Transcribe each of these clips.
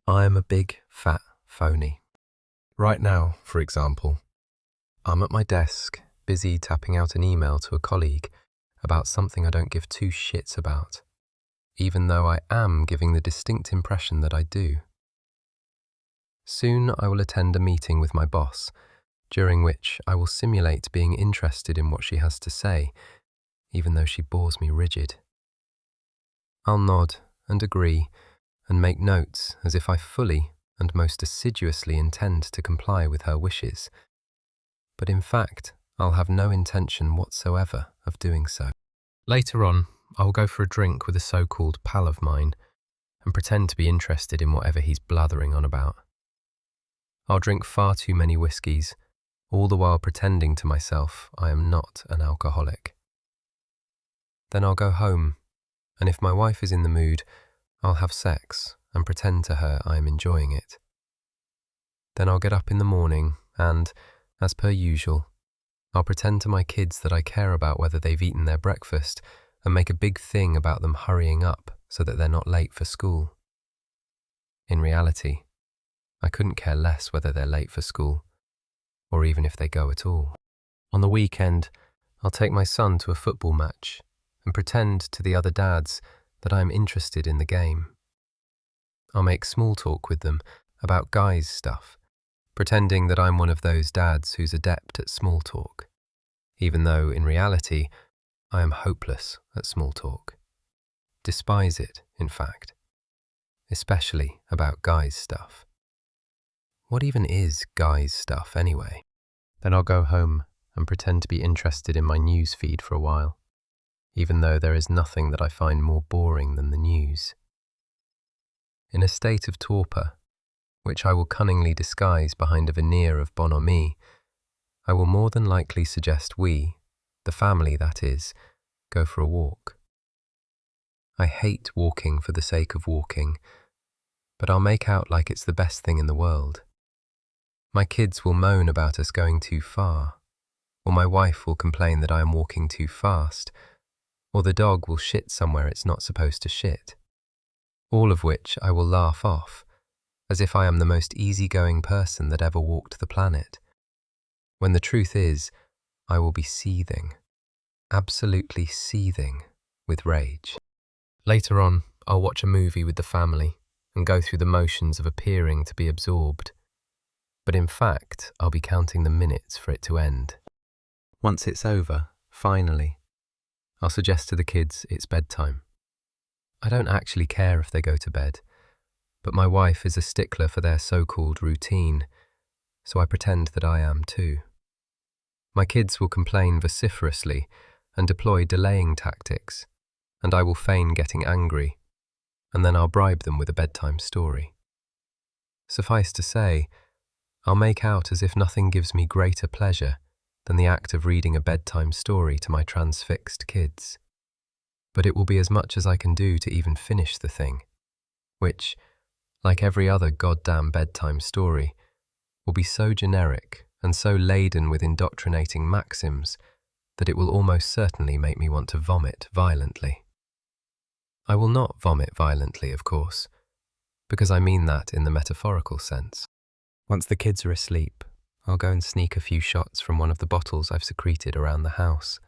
I am a big, fat phony. Right now, for example, I'm at my desk, busy tapping out an email to a colleague about something I don't give two shits about, even though I am giving the distinct impression that I do. Soon I will attend a meeting with my boss, during which I will simulate being interested in what she has to say, even though she bores me rigid. I'll nod and agree and make notes as if I fully and most assiduously intend to comply with her wishes. But in fact, I'll have no intention whatsoever of doing so. Later on, I will go for a drink with a so-called pal of mine and pretend to be interested in whatever he's blathering on about. I'll drink far too many whiskies, all the while pretending to myself I am not an alcoholic. Then I'll go home, and if my wife is in the mood, I'll have sex and pretend to her I am enjoying it. Then I'll get up in the morning and, as per usual, I'll pretend to my kids that I care about whether they've eaten their breakfast and make a big thing about them hurrying up so that they're not late for school. In reality, I couldn't care less whether they're late for school, or even if they go at all. On the weekend, I'll take my son to a football match and pretend to the other dads that I'm interested in the game. I'll make small talk with them about guys' stuff, pretending that I'm one of those dads who's adept at small talk, even though in reality, I am hopeless at small talk. Despise it, in fact, especially about guys' stuff. What even is guys' stuff anyway? Then I'll go home and pretend to be interested in my news feed for a while, even though there is nothing that I find more boring than the news. In a state of torpor, which I will cunningly disguise behind a veneer of bonhomie, I will more than likely suggest we, the family that is, go for a walk. I hate walking for the sake of walking, but I'll make out like it's the best thing in the world. My kids will moan about us going too far, or my wife will complain that I am walking too fast, or the dog will shit somewhere it's not supposed to shit. All of which I will laugh off, as if I am the most easygoing person that ever walked the planet, when the truth is, I will be seething, absolutely seething with rage. Later on, I'll watch a movie with the family and go through the motions of appearing to be absorbed, but in fact, I'll be counting the minutes for it to end. Once it's over, finally, I'll suggest to the kids it's bedtime. I don't actually care if they go to bed, but my wife is a stickler for their so-called routine, so I pretend that I am too. My kids will complain vociferously and deploy delaying tactics, and I will feign getting angry, and then I'll bribe them with a bedtime story. Suffice to say, I'll make out as if nothing gives me greater pleasure than the act of reading a bedtime story to my transfixed kids. But it will be as much as I can do to even finish the thing, which, like every other goddamn bedtime story, will be so generic and so laden with indoctrinating maxims that it will almost certainly make me want to vomit violently. I will not vomit violently, of course, because I mean that in the metaphorical sense. Once the kids are asleep, I'll go and sneak a few shots from one of the bottles I've secreted around the house,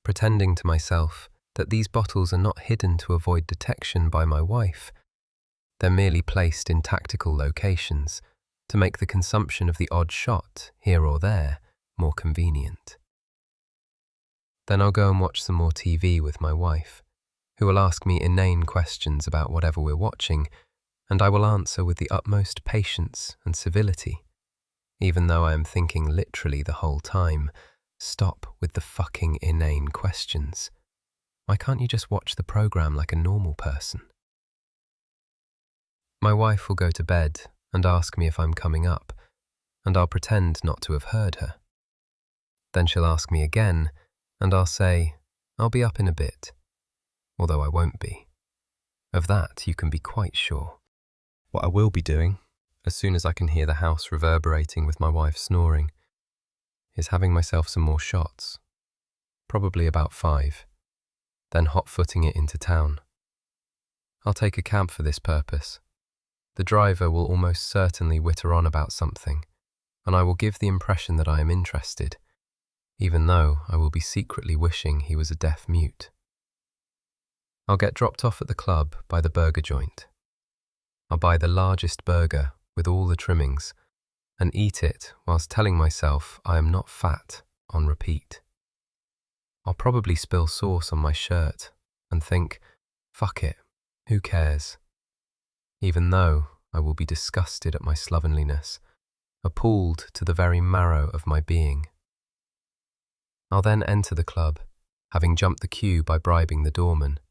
pretending to myself that these bottles are not hidden to avoid detection by my wife. They're merely placed in tactical locations to make the consumption of the odd shot, here or there, more convenient. Then I'll go and watch some more TV with my wife, who will ask me inane questions about whatever we're watching, and I will answer with the utmost patience and civility, even though I am thinking literally the whole time, stop with the fucking inane questions. Why can't you just watch the program like a normal person? My wife will go to bed and ask me if I'm coming up, and I'll pretend not to have heard her. Then she'll ask me again, and I'll say, I'll be up in a bit, although I won't be. Of that you can be quite sure. What I will be doing, as soon as I can hear the house reverberating with my wife snoring, is having myself some more shots, probably about 5, then hot-footing it into town. I'll take a cab for this purpose, The driver will almost certainly witter on about something, and I will give the impression that I am interested, even though I will be secretly wishing he was a deaf mute. I'll get dropped off at the club by the burger joint. I'll buy the largest burger with all the trimmings and eat it whilst telling myself I am not fat on repeat. I'll probably spill sauce on my shirt and think, fuck it, who cares? Even though I will be disgusted at my slovenliness, appalled to the very marrow of my being. I'll then enter the club, having jumped the queue by bribing the doorman.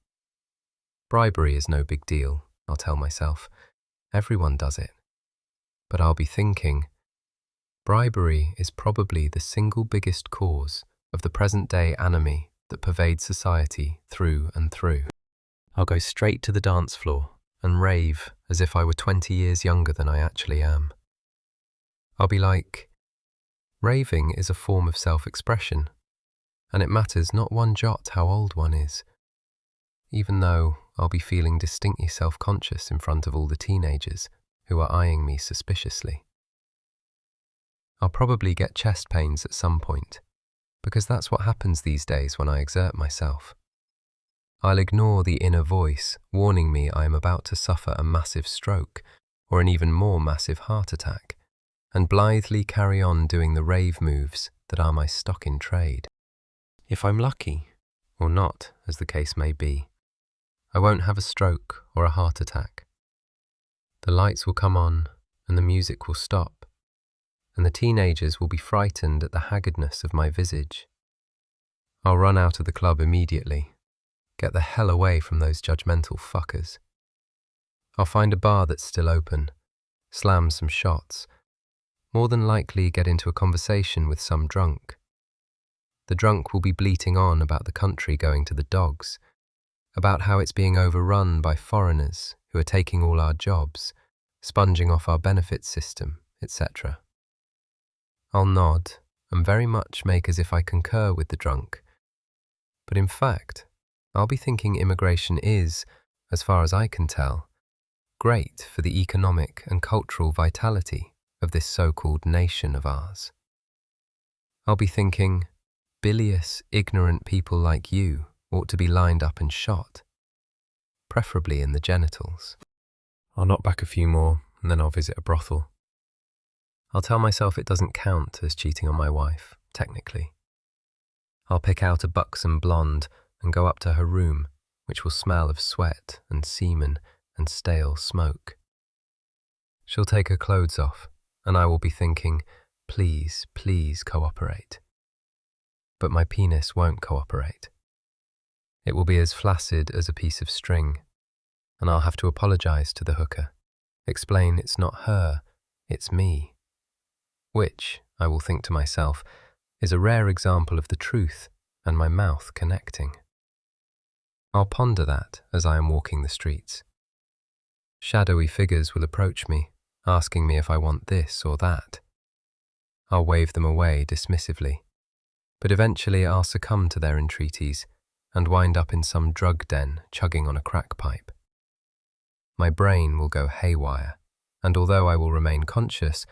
Bribery is no big deal, I'll tell myself. Everyone does it. But I'll be thinking, bribery is probably the single biggest cause of the present-day anomie that pervades society through and through. I'll go straight to the dance floor and rave as if I were 20 years younger than I actually am. I'll be like, raving is a form of self-expression, and it matters not one jot how old one is, even though I'll be feeling distinctly self-conscious in front of all the teenagers who are eyeing me suspiciously. I'll probably get chest pains at some point, because that's what happens these days when I exert myself. I'll ignore the inner voice warning me I am about to suffer a massive stroke or an even more massive heart attack, and blithely carry on doing the rave moves that are my stock in trade. If I'm lucky, or not, as the case may be, I won't have a stroke or a heart attack. The lights will come on and the music will stop, and the teenagers will be frightened at the haggardness of my visage. I'll run out of the club immediately, get the hell away from those judgmental fuckers. I'll find a bar that's still open, slam some shots, more than likely get into a conversation with some drunk. The drunk will be bleating on about the country going to the dogs, about how it's being overrun by foreigners who are taking all our jobs, sponging off our benefits system, etc. I'll nod and very much make as if I concur with the drunk, but in fact, I'll be thinking immigration is, as far as I can tell, great for the economic and cultural vitality of this so-called nation of ours. I'll be thinking, bilious, ignorant people like you ought to be lined up and shot, preferably in the genitals. I'll knock back a few more, and then I'll visit a brothel. I'll tell myself it doesn't count as cheating on my wife, technically. I'll pick out a buxom blonde and go up to her room, which will smell of sweat and semen and stale smoke. She'll take her clothes off, and I will be thinking, please, please cooperate. But my penis won't cooperate. It will be as flaccid as a piece of string, and I'll have to apologize to the hooker, explain it's not her, it's me, which, I will think to myself, is a rare example of the truth and my mouth connecting. I'll ponder that as I am walking the streets. Shadowy figures will approach me, asking me if I want this or that. I'll wave them away dismissively, but eventually I'll succumb to their entreaties and wind up in some drug den chugging on a crack pipe. My brain will go haywire, and although I will remain conscious,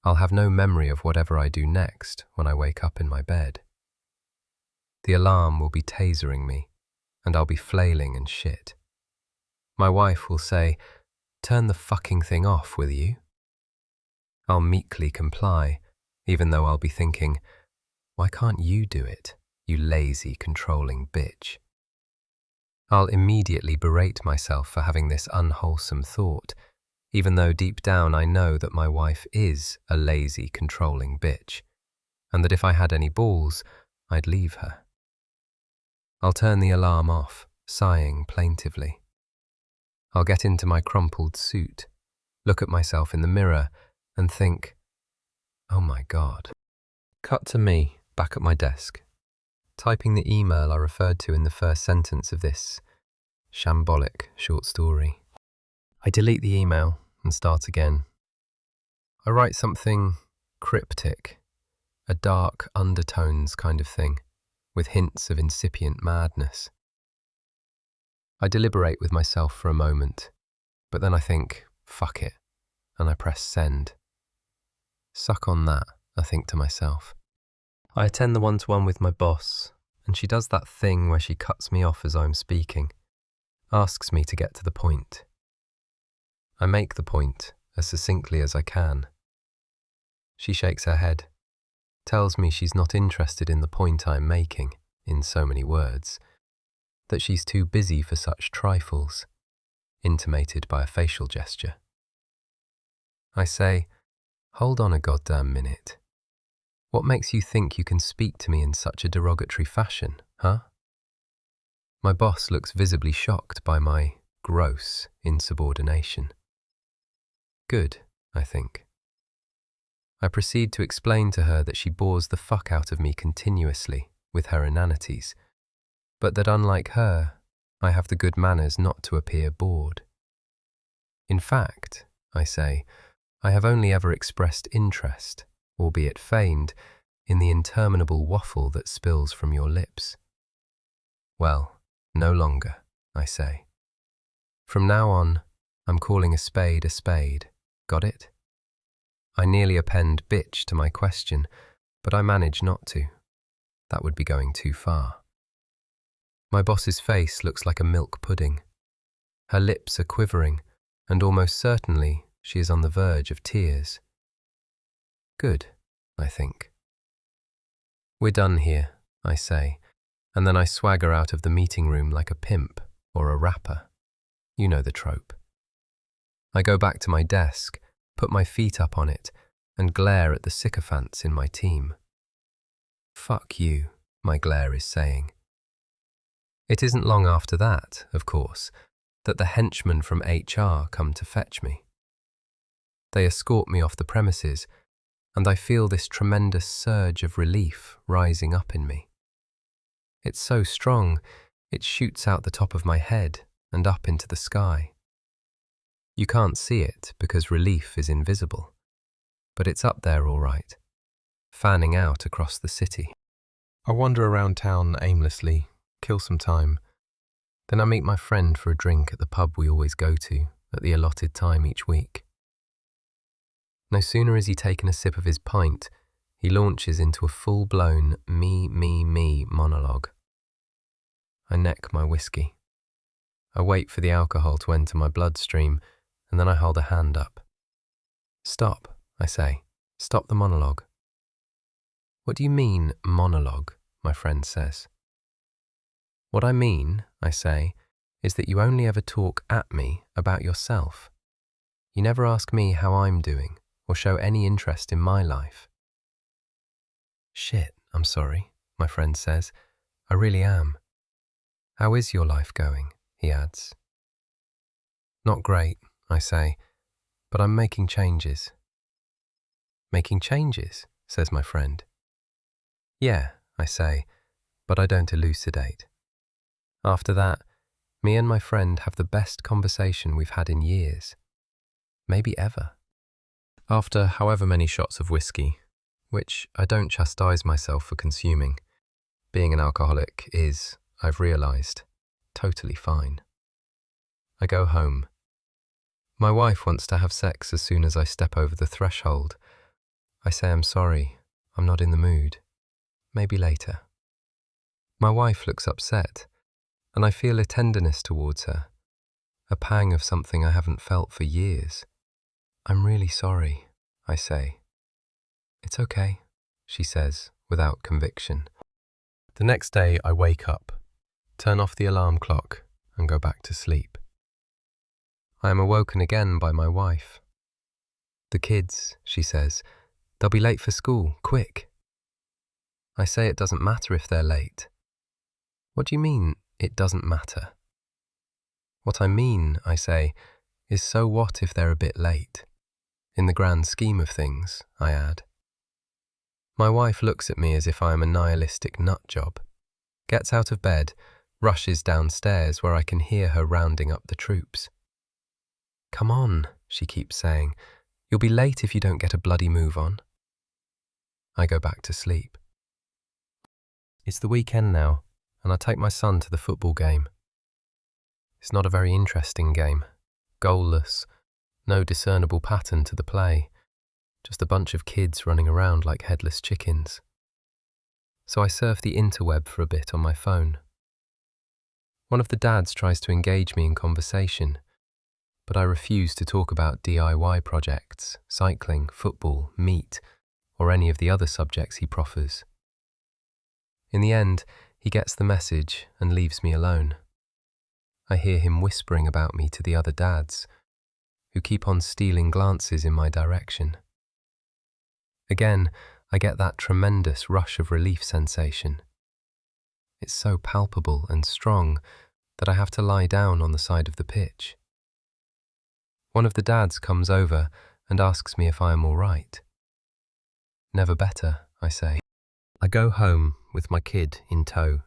I'll have no memory of whatever I do next when I wake up in my bed. The alarm will be tasering me, and I'll be flailing and shit. My wife will say, "Turn the fucking thing off, will you?" I'll meekly comply, even though I'll be thinking, why can't you do it, you lazy, controlling bitch? I'll immediately berate myself for having this unwholesome thought, even though deep down I know that my wife is a lazy, controlling bitch, and that if I had any balls, I'd leave her. I'll turn the alarm off, sighing plaintively. I'll get into my crumpled suit, look at myself in the mirror, and think, oh my God. Cut to me, back at my desk, typing the email I referred to in the first sentence of this shambolic short story. I delete the email and start again. I write something cryptic, a dark undertones kind of thing, with hints of incipient madness. I deliberate with myself for a moment, but then I think, fuck it, and I press send. Suck on that, I think to myself. I attend the one-to-one with my boss, and she does that thing where she cuts me off as I'm speaking, asks me to get to the point. I make the point as succinctly as I can. She shakes her head, tells me she's not interested in the point I'm making, in so many words, that she's too busy for such trifles, intimated by a facial gesture. I say, hold on a goddamn minute. What makes you think you can speak to me in such a derogatory fashion, huh? My boss looks visibly shocked by my gross insubordination. Good, I think. I proceed to explain to her that she bores the fuck out of me continuously with her inanities, but that unlike her, I have the good manners not to appear bored. In fact, I say, I have only ever expressed interest, albeit feigned, in the interminable waffle that spills from your lips. Well, no longer, I say. From now on, I'm calling a spade. Got it? I nearly append bitch to my question, but I manage not to. That would be going too far. My boss's face looks like a milk pudding. Her lips are quivering, and almost certainly she is on the verge of tears. Good, I think. We're done here, I say, and then I swagger out of the meeting room like a pimp or a rapper. You know the trope. I go back to my desk, put my feet up on it, and glare at the sycophants in my team. Fuck you, my glare is saying. It isn't long after that, of course, that the henchmen from HR come to fetch me. They escort me off the premises, and I feel this tremendous surge of relief rising up in me. It's so strong, it shoots out the top of my head and up into the sky. You can't see it because relief is invisible, but it's up there all right, fanning out across the city. I wander around town aimlessly, kill some time. Then I meet my friend for a drink at the pub we always go to at the allotted time each week. No sooner has he taken a sip of his pint, he launches into a full-blown me monologue. I neck my whiskey. I wait for the alcohol to enter my bloodstream, and then I hold a hand up. Stop, I say. Stop the monologue. What do you mean, monologue? My friend says. What I mean, I say, is that you only ever talk at me about yourself. You never ask me how I'm doing, or show any interest in my life. Shit, I'm sorry, my friend says. I really am. How is your life going? He adds. Not great, I say, but I'm making changes. Making changes, says my friend. Yeah, I say, but I don't elucidate. After that, me and my friend have the best conversation we've had in years. Maybe ever. After however many shots of whiskey, which I don't chastise myself for consuming, being an alcoholic is, I've realised, totally fine. I go home. My wife wants to have sex as soon as I step over the threshold. I say I'm sorry, I'm not in the mood. Maybe later. My wife looks upset, and I feel a tenderness towards her, a pang of something I haven't felt for years. I'm really sorry, I say. It's okay, she says, without conviction. The next day I wake up, turn off the alarm clock, and go back to sleep. I am awoken again by my wife. The kids, she says, they'll be late for school, quick. I say it doesn't matter if they're late. What do you mean, it doesn't matter? What I mean, I say, is so what if they're a bit late? In the grand scheme of things, I add. My wife looks at me as if I am a nihilistic nutjob, gets out of bed, rushes downstairs where I can hear her rounding up the troops. Come on, she keeps saying, you'll be late if you don't get a bloody move on. I go back to sleep. It's the weekend now, and I take my son to the football game. It's not a very interesting game, goalless, No discernible pattern to the play, just a bunch of kids running around like headless chickens. So I surf the interweb for a bit on my phone. One of the dads tries to engage me in conversation, but I refuse to talk about DIY projects, cycling, football, meat, or any of the other subjects he proffers. In the end, he gets the message and leaves me alone. I hear him whispering about me to the other dads, who keep on stealing glances in my direction. Again, I get that tremendous rush of relief sensation. It's so palpable and strong that I have to lie down on the side of the pitch. One of the dads comes over and asks me if I am all right. Never better, I say. I go home with my kid in tow.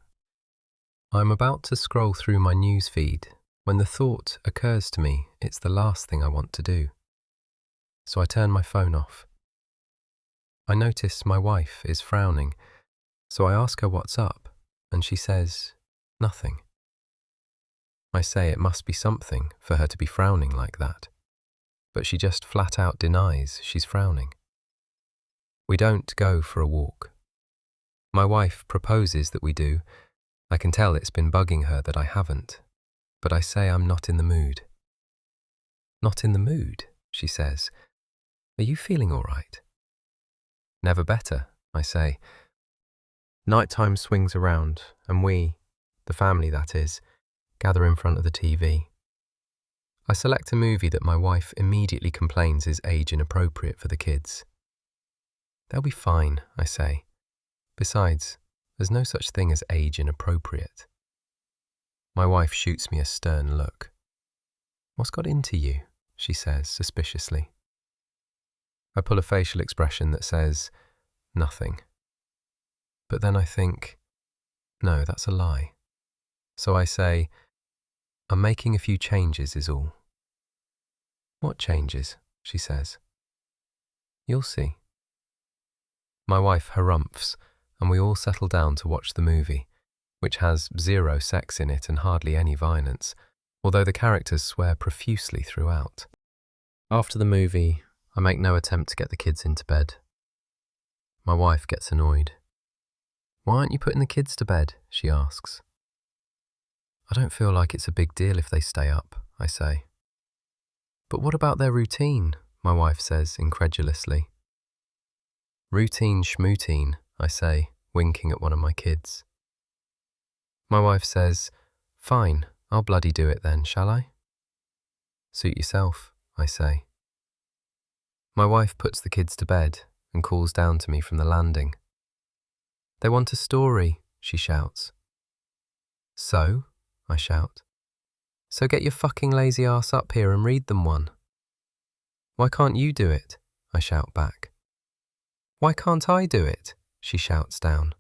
I'm about to scroll through my news feed when the thought occurs to me it's the last thing I want to do. So I turn my phone off. I notice my wife is frowning, so I ask her what's up, and she says, nothing. I say it must be something for her to be frowning like that, but she just flat out denies she's frowning. We don't go for a walk. My wife proposes that we do. I can tell it's been bugging her that I haven't, but I say I'm not in the mood. Not in the mood, she says. Are you feeling all right? Never better, I say. Nighttime swings around, and we, the family that is, gather in front of the TV. I select a movie that my wife immediately complains is age inappropriate for the kids. They'll be fine, I say. Besides, there's no such thing as age inappropriate. My wife shoots me a stern look. What's got into you? She says suspiciously. I pull a facial expression that says, nothing. But then I think, no, that's a lie. So I say, I'm making a few changes is all. What changes? She says. You'll see. My wife harumphs, and we all settle down to watch the movie, which has zero sex in it and hardly any violence, although the characters swear profusely throughout. After the movie, I make no attempt to get the kids into bed. My wife gets annoyed. Why aren't you putting the kids to bed? She asks. I don't feel like it's a big deal if they stay up, I say. But what about their routine? My wife says incredulously. Routine schmootine, I say, winking at one of my kids. My wife says, fine, I'll bloody do it then, shall I? Suit yourself, I say. My wife puts the kids to bed and calls down to me from the landing. They want a story, she shouts. So? I shout. So get your fucking lazy ass up here and read them one. Why can't you do it? I shout back. Why can't I do it? She shouts down.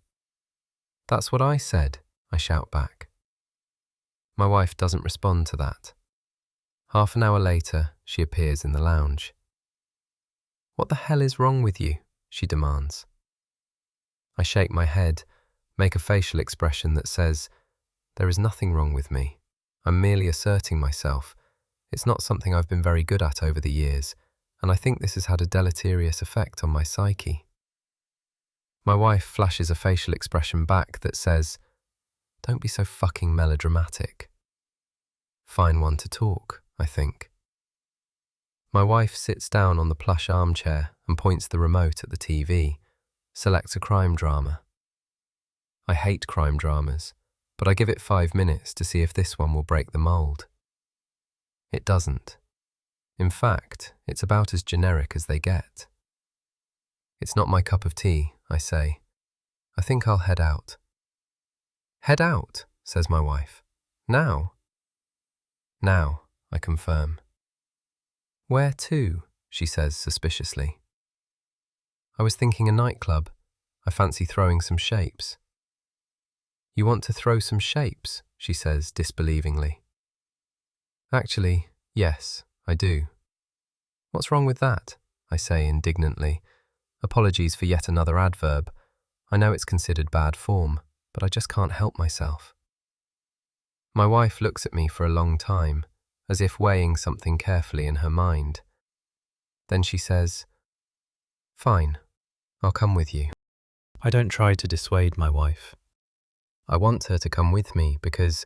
That's what I said, I shout back. My wife doesn't respond to that. Half an hour later, she appears in the lounge. What the hell is wrong with you? She demands. I shake my head, make a facial expression that says, there is nothing wrong with me. I'm merely asserting myself. It's not something I've been very good at over the years, and I think this has had a deleterious effect on my psyche. My wife flashes a facial expression back that says, don't be so fucking melodramatic. Fine one to talk, I think. My wife sits down on the plush armchair and points the remote at the TV, selects a crime drama. I hate crime dramas, but I give it 5 minutes to see if this one will break the mould. It doesn't. In fact, it's about as generic as they get. It's not my cup of tea, I say. I think I'll head out. Head out, says my wife. Now? Now, I confirm. Where to? She says suspiciously. I was thinking a nightclub. I fancy throwing some shapes. You want to throw some shapes? She says disbelievingly. Actually, yes, I do. What's wrong with that? I say indignantly. Apologies for yet another adverb. I know it's considered bad form, but I just can't help myself. My wife looks at me for a long time, as if weighing something carefully in her mind, Then she says, "Fine, I'll come with you." I don't try to dissuade my wife. I want her to come with me because,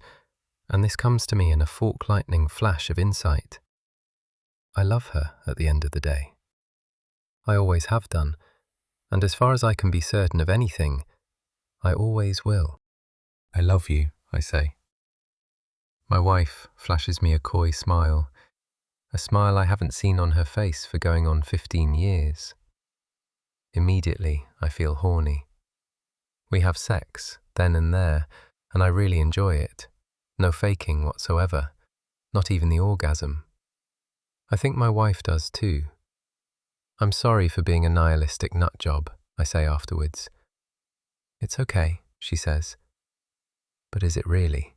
and this comes to me in a fork lightning flash of insight, I love her at the end of the day. I always have done, and as far as I can be certain of anything, I always will. "I love you," I say. My wife flashes me a coy smile, a smile I haven't seen on her face for going on 15 years. Immediately, I feel horny. We have sex, then and there, and I really enjoy it. No faking whatsoever, not even the orgasm. I think my wife does too. "I'm sorry for being a nihilistic nutjob," I say afterwards. "It's okay," she says. "But is it really?"